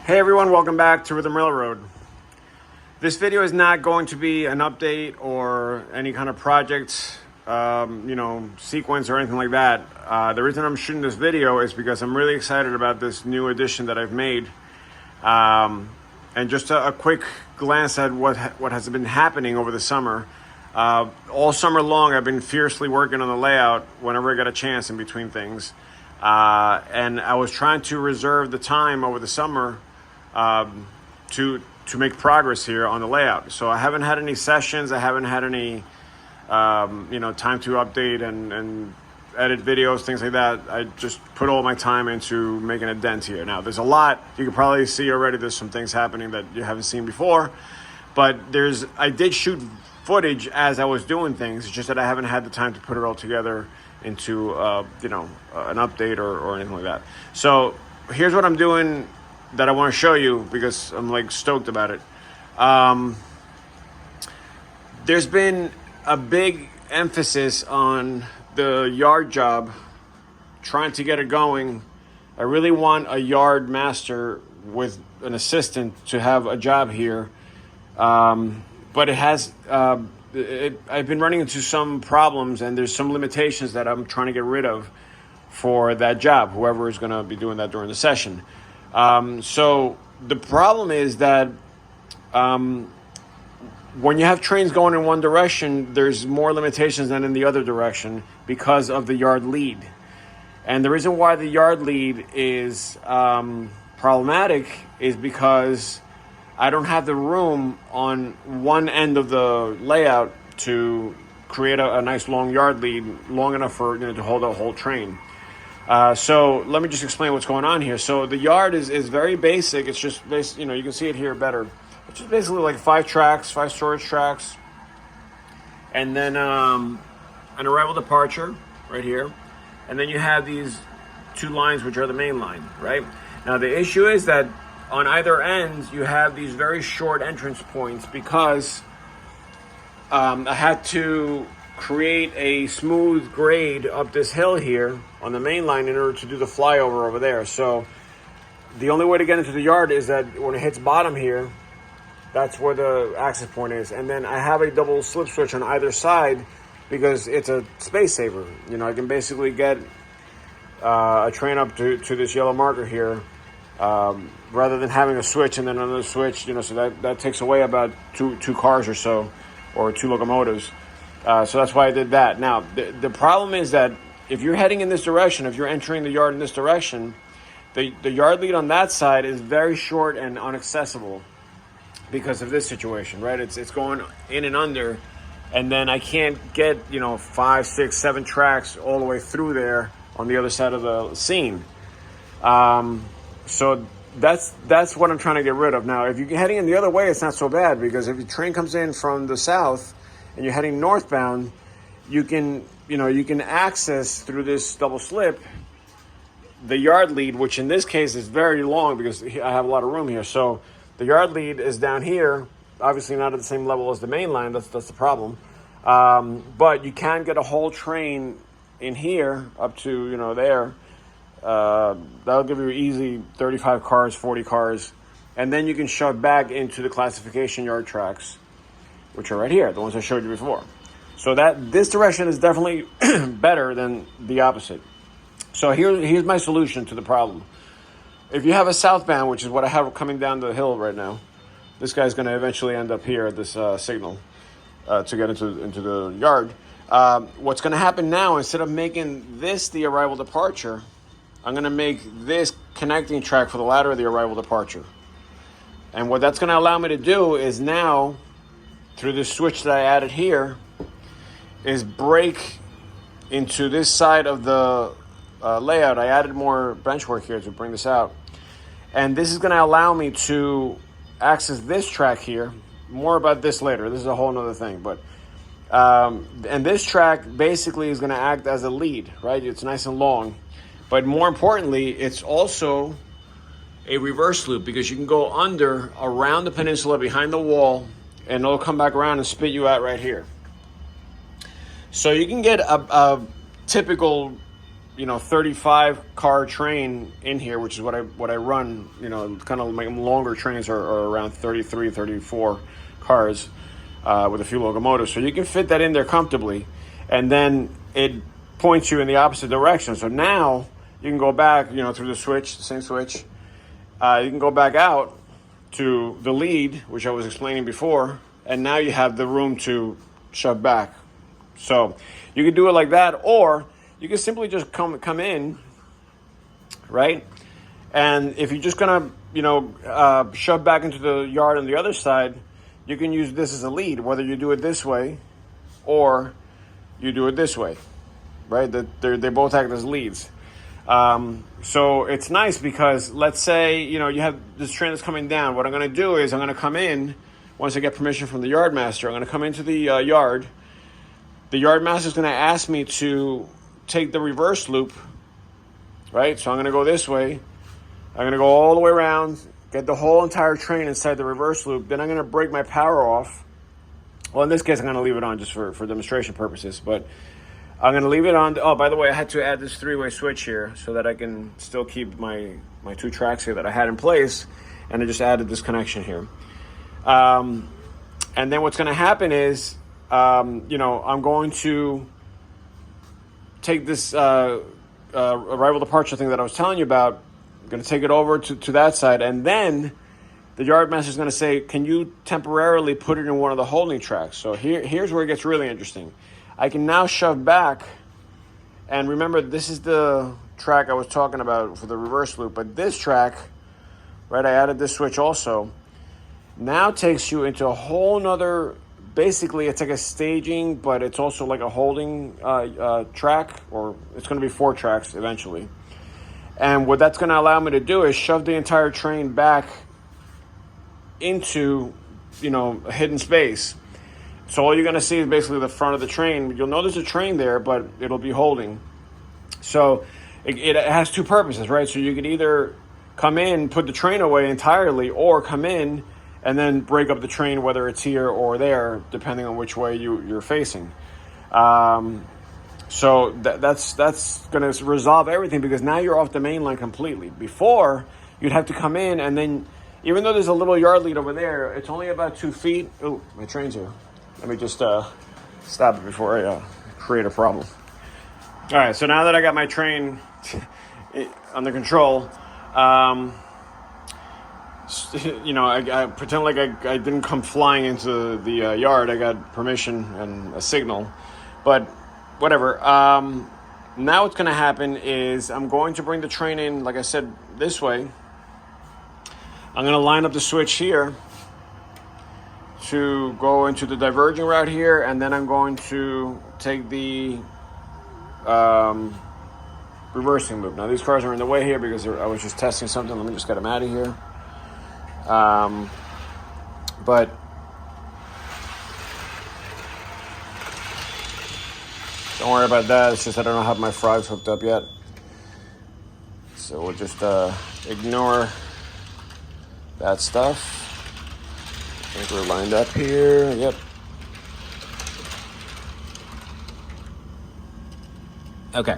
Hey everyone, welcome back to Rhythm Railroad. This video is not going to be an update or any kind of project, sequence or anything like that. The reason I'm shooting this video is because I'm really excited about this new addition that I've made. And just a quick glance at what has been happening over the summer. All summer long, I've been fiercely working on the layout whenever I got a chance in between things. And I was trying to reserve the time over the summer to make progress here on the layout. So I haven't had any sessions. I haven't had any, time to update and edit videos, things like that. I just put all my time into making a dent here. Now, there's a lot. You can probably see already there's some things happening that you haven't seen before. But I did shoot footage as I was doing things. It's just that I haven't had the time to put it all together into, an update or anything like that. So here's what I'm doing that I want to show you because I'm stoked about it. There's been a big emphasis on the yard job, trying to get it going. I really want a yard master with an assistant to have a job here. But it has, I've been running into some problems and there's some limitations that I'm trying to get rid of for that job, whoever is going to be doing that during the session. So the problem is that when you have trains going in one direction, there's more limitations than in the other direction because of the yard lead. And the reason why the yard lead is problematic is because I don't have the room on one end of the layout to create a nice long yard lead, long enough for to hold a whole train. So let me just explain what's going on here. So the yard is very basic. It's just you can see it here better. It's just basically like 5 storage tracks, and then an arrival departure right here, and then you have these 2 lines which are the main line, right? Now the issue is that on either end you have these very short entrance points because I had to create a smooth grade up this hill here on the main line in order to do the flyover over there. So the only way to get into the yard is that when it hits bottom here, that's where the access point is. And then I have a double slip switch on either side because it's a space saver. I can basically get a train up to this yellow marker here rather than having a switch and then another switch, so that takes away about two cars or so, or 2 locomotives. So that's why I did that. Now, the problem is that if you're heading in this direction, if you're entering the yard in this direction, the yard lead on that side is very short and inaccessible because of this situation, right? It's going in and under, and then I can't get, 5, 6, 7 tracks all the way through there on the other side of the scene. So that's what I'm trying to get rid of. Now, if you're heading in the other way, it's not so bad because if your train comes in from the south and you're heading northbound, you can access through this double slip the yard lead, which in this case is very long because I have a lot of room here. So the yard lead is down here, obviously not at the same level as the main line. That's the problem. But you can get a whole train in here up to there. That'll give you easy 35 cars, 40 cars, and then you can shove back into the classification yard tracks, which are right here, the ones I showed you before. So this direction is definitely better than the opposite. So here's my solution to the problem. If you have a southbound, which is what I have coming down the hill right now, this guy's going to eventually end up here at this signal to get into the yard. What's going to happen now, instead of making this the arrival departure, I'm going to make this connecting track for the ladder of the arrival departure. And what that's going to allow me to do is now, through this switch that I added here, is break into this side of the layout. I added more bench work here to bring this out. And this is going to allow me to access this track here. More about this later. This is a whole nother thing. But and this track basically is going to act as a lead, right? It's nice and long. But more importantly, it's also a reverse loop because you can go around the peninsula behind the wall, and it'll come back around and spit you out right here. So you can get a typical 35 car train in here, which is what I run. Kind of my longer trains are around 33, 34 cars with a few locomotives. So you can fit that in there comfortably, and then it points you in the opposite direction. So now you can go back, through the same switch. You can go back out to the lead, which I was explaining before, and now you have the room to shove back. So you can do it like that, or you can simply just come in, right? And if you're just gonna, shove back into the yard on the other side, you can use this as a lead, whether you do it this way or you do it this way, right? They both act as leads. So it's nice because let's say, you have this train that's coming down. What I'm going to do is I'm going to come in, once I get permission from the yard master, I'm going to come into the yard. The yard master is going to ask me to take the reverse loop, right? So I'm going to go this way. I'm going to go all the way around, get the whole entire train inside the reverse loop. Then I'm going to break my power off. Well, in this case, I'm going to leave it on just for demonstration purposes, but I'm going to leave it on. Oh, by the way, I had to add this three-way switch here so that I can still keep my two tracks here that I had in place, and I just added this connection here. And then what's going to happen is, I'm going to take this arrival departure thing that I was telling you about. I'm going to take it over to that side, and then the yard master is going to say, can you temporarily put it in one of the holding tracks? So here's where it gets really interesting. I can now shove back, and remember, this is the track I was talking about for the reverse loop, but this track, right, I added this switch also, now takes you into a whole nother, basically it's like a staging, but it's also like a holding track, or it's going to be 4 tracks eventually. And what that's going to allow me to do is shove the entire train back into, a hidden space. So all you're going to see is basically the front of the train. You'll know there's a train there, but it'll be holding. So it has two purposes, right? So you could either come in, put the train away entirely, or come in and then break up the train, whether it's here or there, depending on which way you're facing. So that's going to resolve everything, because now you're off the main line completely. Before, you'd have to come in, and then even though there's a little yard lead over there, it's only about 2 feet. Oh, my train's here. Let me just stop it before I create a problem. All right, so now that I got my train under control, I pretend like I didn't come flying into the yard. I got permission and a signal, but whatever. Now what's going to happen is I'm going to bring the train in, like I said, this way. I'm going to line up the switch here to go into the diverging route here, and then I'm going to take the reversing loop. Now these cars are in the way here because I was just testing something. Let me just get them out of here. But don't worry about that. It's just I don't have my frogs hooked up yet. So we'll just ignore that stuff. I think we're lined up here. Yep. Okay.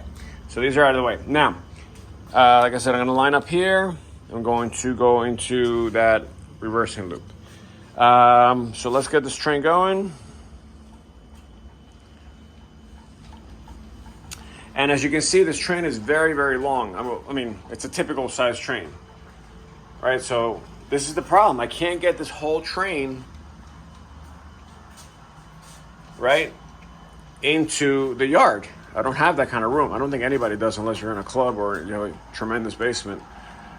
So these are out of the way. Now, like I said, I'm going to line up here. I'm going to go into that reversing loop. So let's get this train going. And as you can see, this train is very, very long. I mean, it's a typical size train. All right, so this is the problem. I can't get this whole train, right, into the yard. I don't have that kind of room. I don't think anybody does unless you're in a club or, a tremendous basement.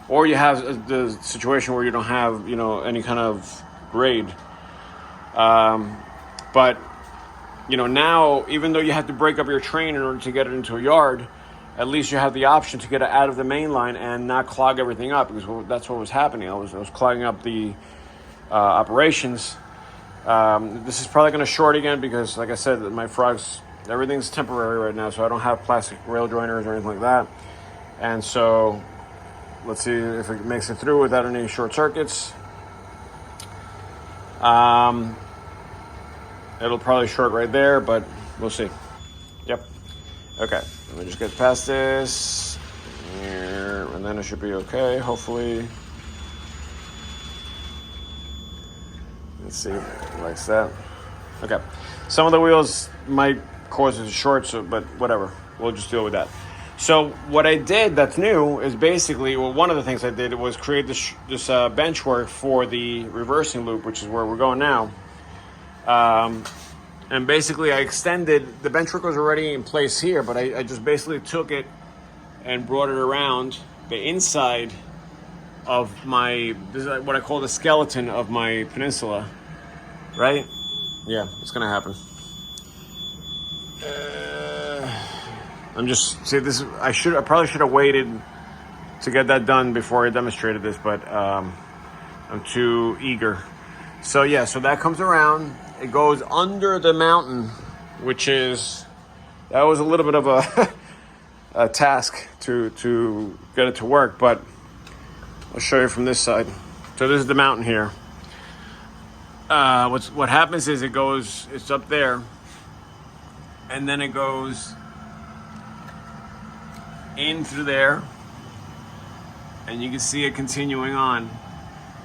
Or you have the situation where you don't have, any kind of grade. But, now, even though you have to break up your train in order to get it into a yard, at least you have the option to get it out of the main line and not clog everything up, because that's what was happening. I was clogging up the operations. This is probably going to short again because, like I said, my frogs, everything's temporary right now, so I don't have plastic rail joiners or anything like that. And so let's see if it makes it through without any short circuits. It'll probably short right there, but we'll see. Yep. Okay. Let me just get past this. Here, and then it should be okay, hopefully. Let's see, like that. Okay. Some of the wheels might cause it to short, but whatever. We'll just deal with that. So what I did that's new is basically, well, one of the things I did was create this bench work for the reversing loop, which is where we're going now. And basically I extended, the bench work was already in place here, but I just basically took it and brought it around the inside of this is what I call the skeleton of my Peninsula, right? Yeah, it's gonna happen. I'm just, see, this is, I probably should have waited to get that done before I demonstrated this, but I'm too eager. So yeah, so that comes around, it goes under the mountain, which is, that was a little bit of a task to get it to work, but I'll show you from this side. So this is the mountain here. What happens is it's up there, and then it goes in through there, and you can see it continuing on.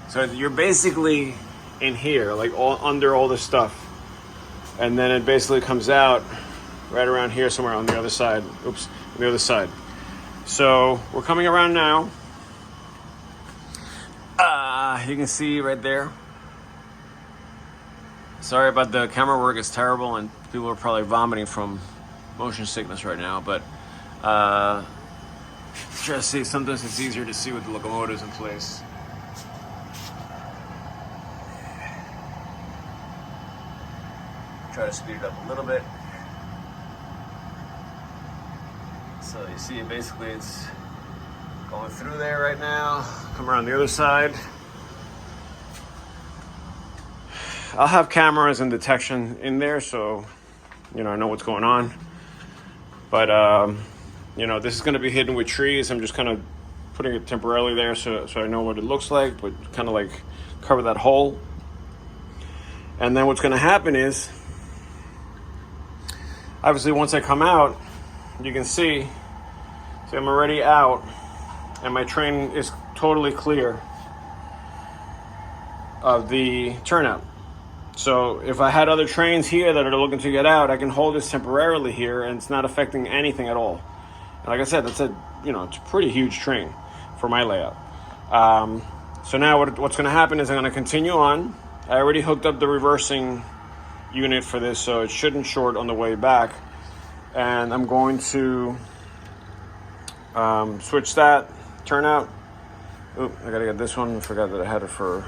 So you're basically in here, like under all this stuff, and then it basically comes out right around here somewhere on the other side. Oops, on the other side. So we're coming around now. You can see right there. Sorry about the camera work, it's terrible, and people are probably vomiting from motion sickness right now, but try to see, sometimes it's easier to see with the locomotives in place. Try to speed it up a little bit. So you see, basically it's going through there right now. Come around the other side. I'll have cameras and detection in there, so I know what's going on. But this is going to be hidden with trees. I'm just kind of putting it temporarily there so I know what it looks like, but kind of like cover that hole. And then what's going to happen is, obviously once I come out, you can see I'm already out, and my train is totally clear of the turnout. So if I had other trains here that are looking to get out, I can hold this temporarily here, and it's not affecting anything at all. And like I said, it's a pretty huge train for my layout. So now what's going to happen is I'm going to continue on. I already hooked up the reversing unit for this, so it shouldn't short on the way back. And I'm going to switch that turnout. Oop, I got to get this one. I forgot that I had it for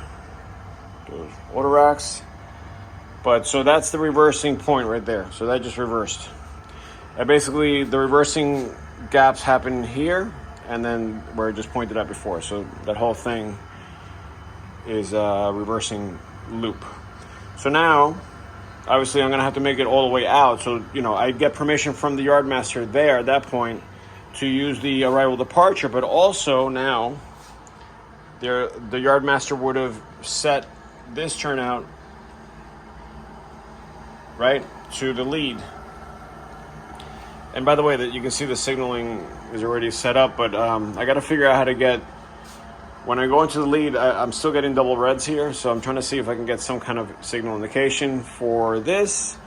those auto racks. But so that's the reversing point right there. So that just reversed. And basically the reversing gaps happen here, and then where I just pointed out before. So that whole thing is a reversing loop. So now, obviously I'm gonna have to make it all the way out. So, I get permission from the yard master there at that point to use the arrival departure, but also now the yard master would have set this turnout right to the lead. And by the way, that you can see the signaling is already set up, but I got to figure out how to get, when I go into the lead, I'm still getting double reds here, so I'm trying to see if I can get some kind of signal indication for this.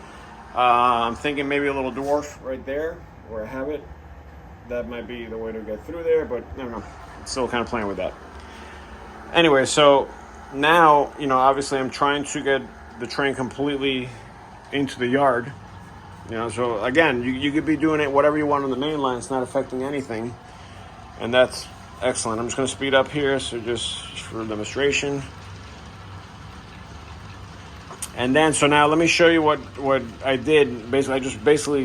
I'm thinking maybe a little dwarf right there where I have it. That might be the way to get through there, but I don't know. Still kind of playing with that. Anyway, so now, obviously I'm trying to get the train completely into the yard. So again, you could be doing it whatever you want on the main line. It's not affecting anything, and that's excellent. I'm just going to speed up here, so just for demonstration. And then, so now let me show you what I did. Basically, I just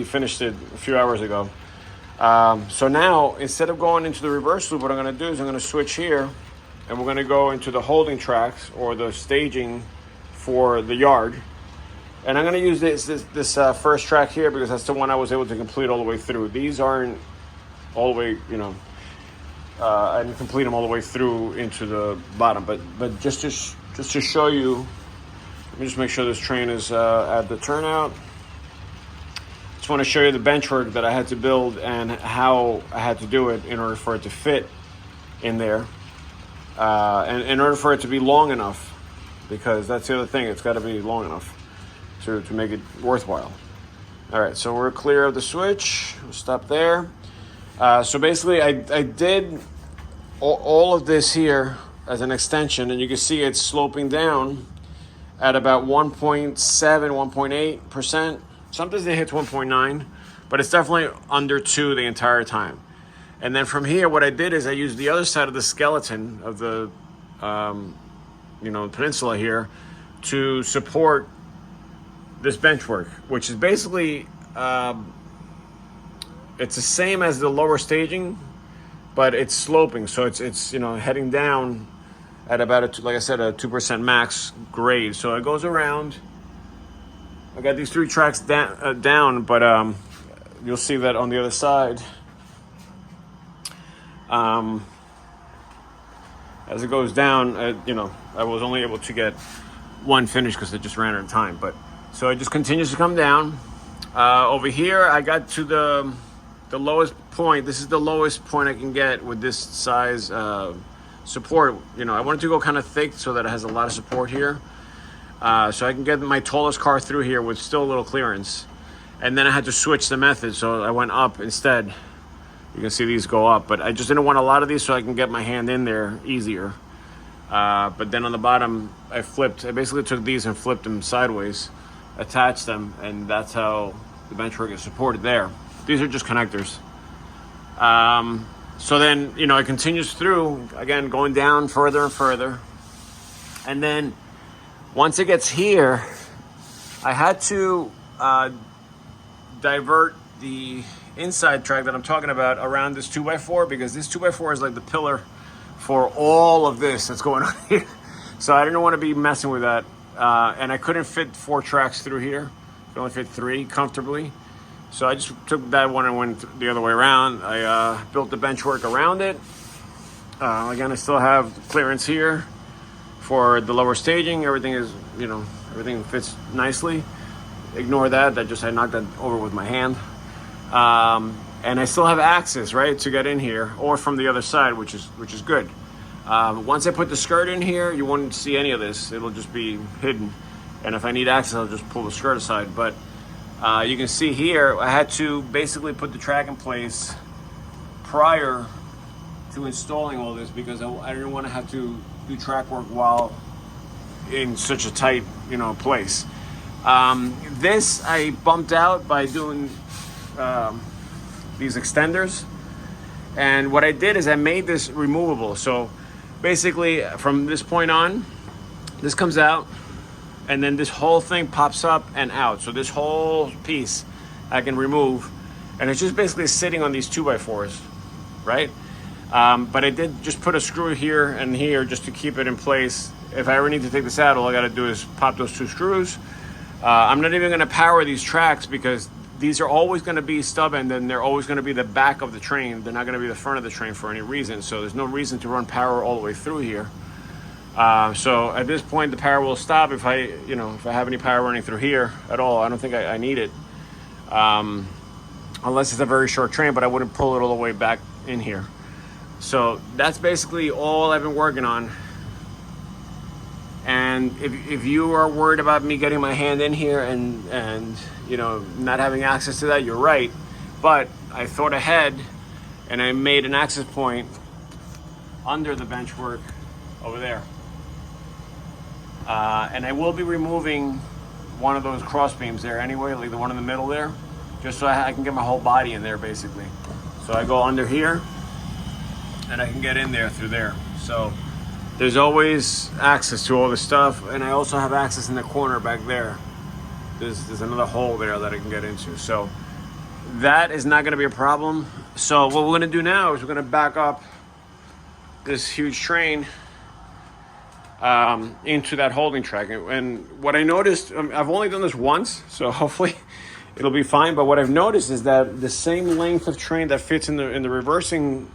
finished it a few hours ago. So now, instead of going into the reverse loop, what I'm going to do is I'm going to switch here, and we're going to go into the holding tracks or the staging for the yard. And I'm going to use this first track here because that's the one I was able to complete all the way through. These aren't all the way, I didn't complete them all the way through into the bottom. But just to show you, let me just make sure this train is at the turnout. It's want to show you the bench work that I had to build and how I had to do it in order for it to fit in there, and in order for it to be long enough, because that's the other thing, it's got to be long enough to make it worthwhile. All right, so we're clear of the switch. We'll stop there. So basically I did all of this here as an extension, and you can see it's sloping down at about 1.7, 1.8%. Sometimes it hits 1.9, but it's definitely under 2 the entire time. And then from here, what I did is I used the other side of the skeleton of the peninsula here to support this bench work, which is basically it's the same as the lower staging, but it's sloping, so it's heading down at about like I said, a 2% max grade. So it goes around. I got these 3 tracks down, but you'll see that on the other side. As it goes down, I was only able to get one finish because it just ran out of time. But so it just continues to come down. Over here, I got to the lowest point. This is the lowest point I can get with this size support. I wanted to go kind of thick so that it has a lot of support here, so I can get my tallest car through here with still a little clearance. And then I had to switch the method, so I went up instead. You can see these go up, but I just didn't want a lot of these so I can get my hand in there easier. But then on the bottom, I basically took these and flipped them sideways, attached them, and that's how the bench work is supported there. These are just connectors. So then, it continues through, again, going down further and further. And then once it gets here, I had to divert the inside track that I'm talking about around this 2x4, because this 2x4 is like the pillar for all of this that's going on here. So I didn't want to be messing with that. And I couldn't fit 4 tracks through here. I could only fit 3 comfortably. So I just took that one and went the other way around. I built the bench work around it. Again, I still have clearance here for the lower staging. Everything is, everything fits nicely. Ignore that. I knocked that over with my hand. And I still have access, right, to get in here, or from the other side, which is good. Once I put the skirt in here, you won't see any of this. It'll just be hidden. And if I need access, I'll just pull the skirt aside. But you can see here, I had to basically put the track in place prior to installing all this, because I didn't want to have to do track work while in such a tight, place. This I bumped out by doing these extenders. And what I did is I made this removable. So basically from this point on, this comes out, and then this whole thing pops up and out. So this whole piece I can remove, and it's just basically sitting on these 2x4s, right? But I did just put a screw here and here just to keep it in place. If I ever need to take this out, all I gotta do is pop those 2 screws. I'm not even gonna power these tracks, because these are always gonna be stub end, and they're always gonna be the back of the train. They're not gonna be the front of the train for any reason. So there's no reason to run power all the way through here. So at this point, the power will stop if I have any power running through here at all. I don't think I need it, unless it's a very short train, but I wouldn't pull it all the way back in here. So that's basically all I've been working on. And if you are worried about me getting my hand in here and not having access to that, you're right. But I thought ahead, and I made an access point under the bench work over there. And I will be removing one of those cross beams there anyway, like the one in the middle there, just so I can get my whole body in there basically. So I go under here, and I can get in there through there. So there's always access to all this stuff, and I also have access in the corner back there. There's another hole there that I can get into. So that is not gonna be a problem. So what we're gonna do now is we're gonna back up this huge train into that holding track. And what I noticed, I've only done this once, so hopefully it'll be fine. But what I've noticed is that the same length of train that fits in the reversing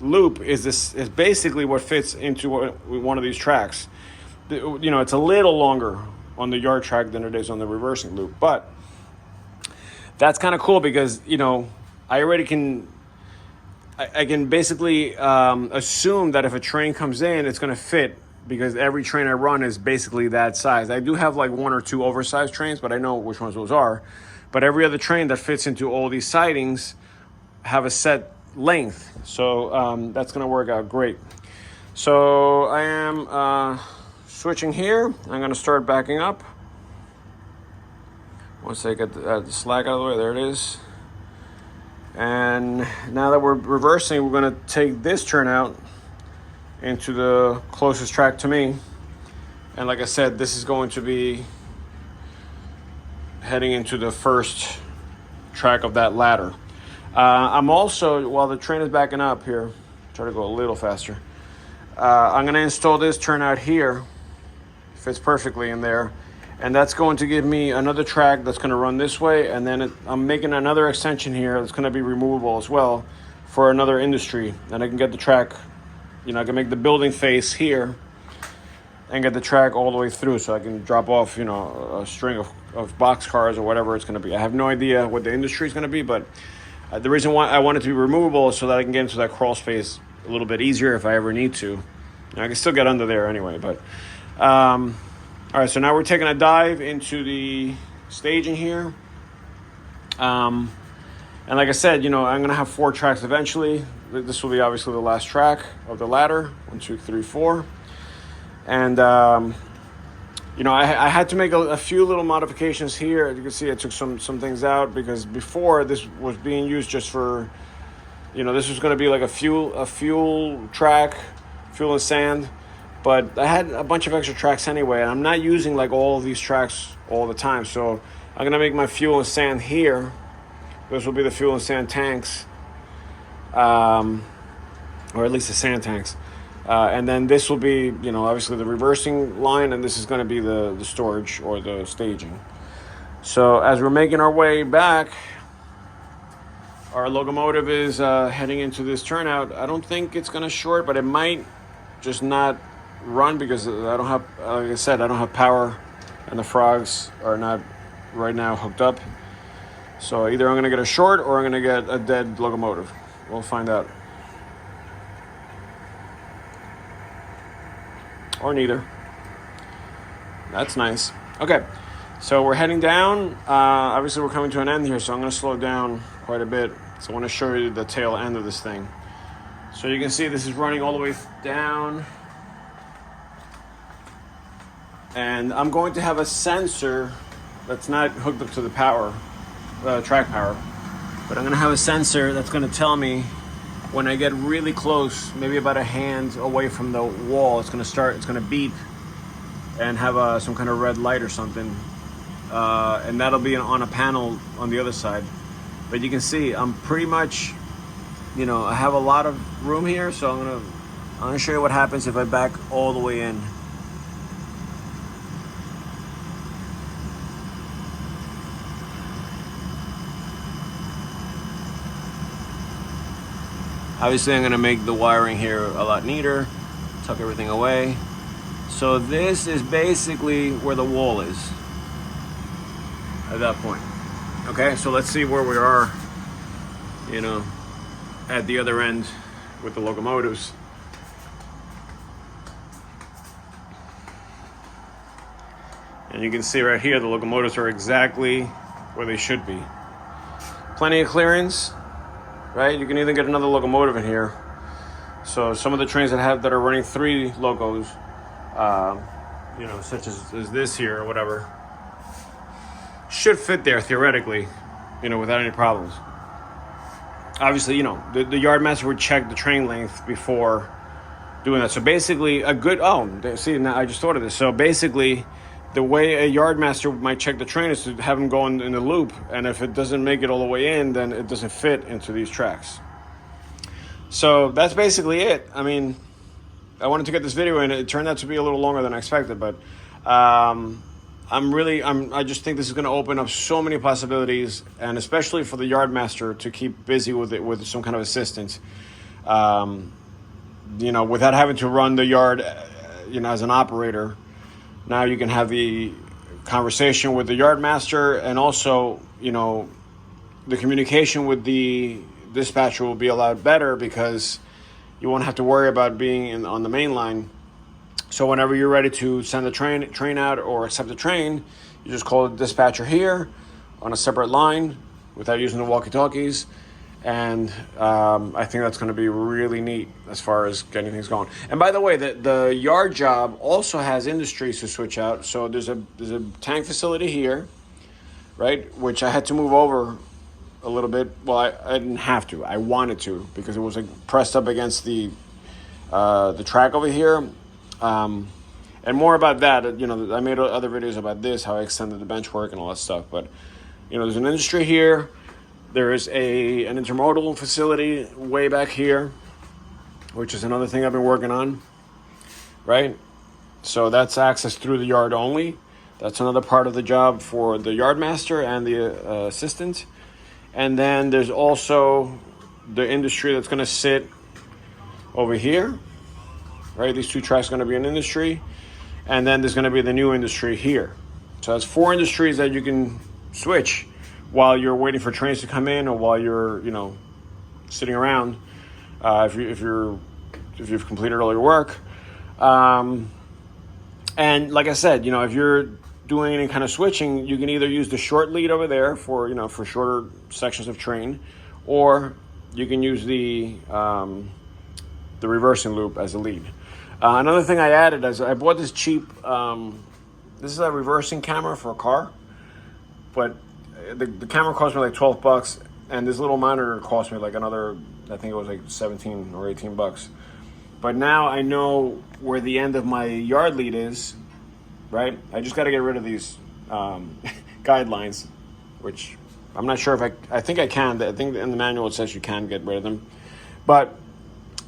loop is basically what fits into one of these tracks. It's a little longer on the yard track than it is on the reversing loop, but that's kind of cool because, I already I can basically assume that if a train comes in, it's going to fit because every train I run is basically that size. I do have like one or two oversized trains, but I know which ones those are. But every other train that fits into all these sidings have a set length. So that's going to work out great. So I am switching here. I'm going to start backing up. Once I get the slack out of the way, there it is. And now that we're reversing, we're going to take this turnout into the closest track to me. And like I said, this is going to be heading into the first track of that ladder. I'm also, while the train is backing up here, try to go a little faster. I'm going to install this turnout here. Fits perfectly in there. And that's going to give me another track that's going to run this way. And then I'm making another extension here that's going to be removable as well for another industry. And I can get the track, I can make the building face here and get the track all the way through so I can drop off, a string of box cars or whatever it's going to be. I have no idea what the industry is going to be, but the reason why I want it to be removable is so that I can get into that crawl space a little bit easier if I ever need to. I can still get under there anyway, but... all right, so now we're taking a dive into the staging here. And like I said, I'm going to have 4 tracks eventually. This will be obviously the last track of the ladder. 1, 2, 3, 4. And, I had to make a few little modifications here. As you can see, I took some things out because before this was being used just for, this was going to be like a fuel track, fuel and sand. But I had a bunch of extra tracks anyway, and I'm not using like all of these tracks all the time. So I'm going to make my fuel and sand here. This will be the fuel and sand tanks, or at least the sand tanks. And then this will be, obviously the reversing line, and this is going to be the storage or the staging. So as we're making our way back, our locomotive is heading into this turnout. I don't think it's going to short, but it might just not run because I don't have, like I said, I don't have power, and the frogs are not right now hooked up. So either I'm going to get a short or I'm going to get a dead locomotive. We'll find out. Or neither. That's nice. Okay, so we're heading down. Obviously we're coming to an end here, so I'm going to slow down quite a bit. So I want to show you the tail end of this thing. So you can see this is running all the way down. And I'm going to have a sensor that's not hooked up to the power, track power. But I'm going to have a sensor that's going to tell me when I get really close, maybe about a hand away from the wall, it's going to beep and have some kind of red light or something. And that'll be on a panel on the other side. But you can see I'm pretty much, I have a lot of room here. So I'm going to show you what happens if I back all the way in. Obviously, I'm going to make the wiring here a lot neater, tuck everything away. So this is basically where the wall is at that point. Okay, so let's see where we are, at the other end with the locomotives. And you can see right here, the locomotives are exactly where they should be. Plenty of clearance. Right, you can even get another locomotive in here. So some of the trains that are running 3 locos, such as this here or whatever, should fit there theoretically, without any problems. Obviously, the yard master would check the train length before doing that. So basically, now I just thought of this. So basically, the way a yard master might check the train is to have them go in the loop, and if it doesn't make it all the way in, then it doesn't fit into these tracks. So that's basically it. I mean, I wanted to get this video in. It turned out to be a little longer than I expected, but I just think this is going to open up so many possibilities, and especially for the yard master to keep busy with it with some kind of assistance. Without having to run the yard, as an operator. Now you can have the conversation with the yard master, and also, the communication with the dispatcher will be a lot better because you won't have to worry about being on the main line. So whenever you're ready to send a train out or accept a train, you just call the dispatcher here on a separate line without using the walkie-talkies. And I think that's going to be really neat as far as getting things going. And by the way, the yard job also has industries to switch out. So there's a tank facility here, right, which I had to move over a little bit. Well, I didn't have to. I wanted to because it was like pressed up against the track over here. And more about that. You know, I made other videos about this, how I extended the bench work and all that stuff. But you know, there's an industry here. There is an intermodal facility way back here, which is another thing I've been working on, right? So that's access through the yard only. That's another part of the job for the yard master and the assistant. And then there's also the industry that's going to sit over here, right? These two tracks are going to be an industry. And then there's going to be the new industry here. So that's 4 industries that you can switch while you're waiting for trains to come in or while you're, you know, sitting around if you've completed all your work. And like I said, you know, if you're doing any kind of switching, you can either use the short lead over there for, you know, for shorter sections of train, or you can use the reversing loop as a lead. Another thing I added is I bought this cheap, this is a reversing camera for a car, but the camera cost me like $12, and this little monitor cost me like another, I think it was like 17 or 18 bucks. But now I know where the end of my yard lead is, right? I just got to get rid of these guidelines, which I'm not sure if I think I can. I think in the manual it says you can get rid of them. But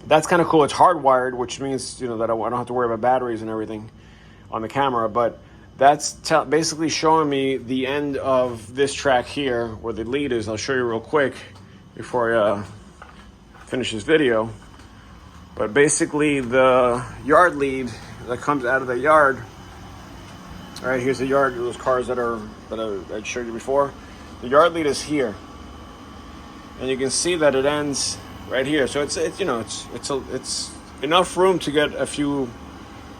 that's kind of cool. It's hardwired, which means, you know, that I don't have to worry about batteries and everything on the camera. But that's basically showing me the end of this track here where the lead is. I'll show you real quick before I finish this video. But basically the yard lead that comes out of the yard, all right, here's the yard, those cars that I showed you before. The yard lead is here. And you can see that it ends right here. So it's you know, it's enough room to get a few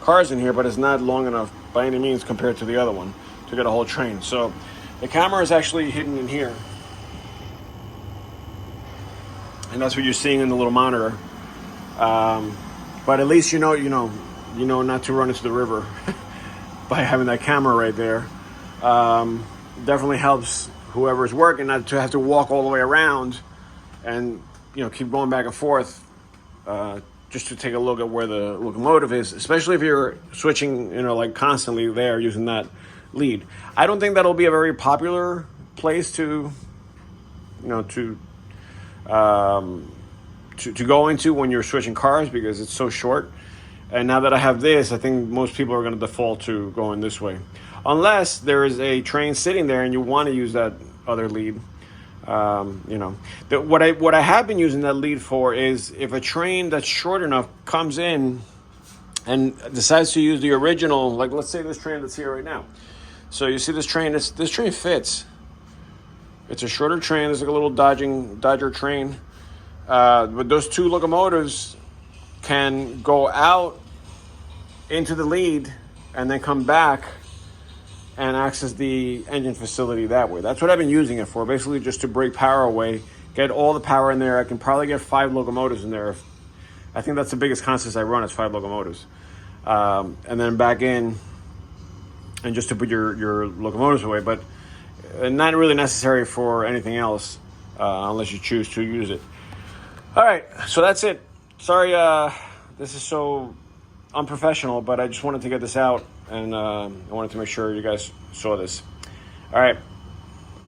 cars in here, but it's not long enough by any means compared to the other one to get a whole train. So the camera is actually hidden in here, and that's what you're seeing in the little monitor. But at least you know not to run into the river by having that camera right there. Definitely helps whoever's working not to have to walk all the way around and, you know, keep going back and forth just to take a look at where the locomotive is, especially if you're switching, you know, like constantly there using that lead. I don't think that'll be a very popular place to go into when you're switching cars because it's so short. And now that I have this, I think most people are going to default to going this way, unless there is a train sitting there and you want to use that other lead. You know, what I have been using that lead for is if a train that's short enough comes in and decides to use the original, like let's say this train that's here right now. So you see this train, this train fits. It's a shorter train. There's like a little Dodger train. But those 2 locomotives can go out into the lead and then come back and access the engine facility that way. That's what I've been using it for, basically just to break power away, get all the power in there. I can probably get 5 locomotives in there. I think that's the biggest consist I run is 5 locomotives. And then back in and just to put your locomotives away, but not really necessary for anything else unless you choose to use it. All right, so that's it. Sorry, this is so unprofessional, but I just wanted to get this out, and I wanted to make sure you guys saw this. All right,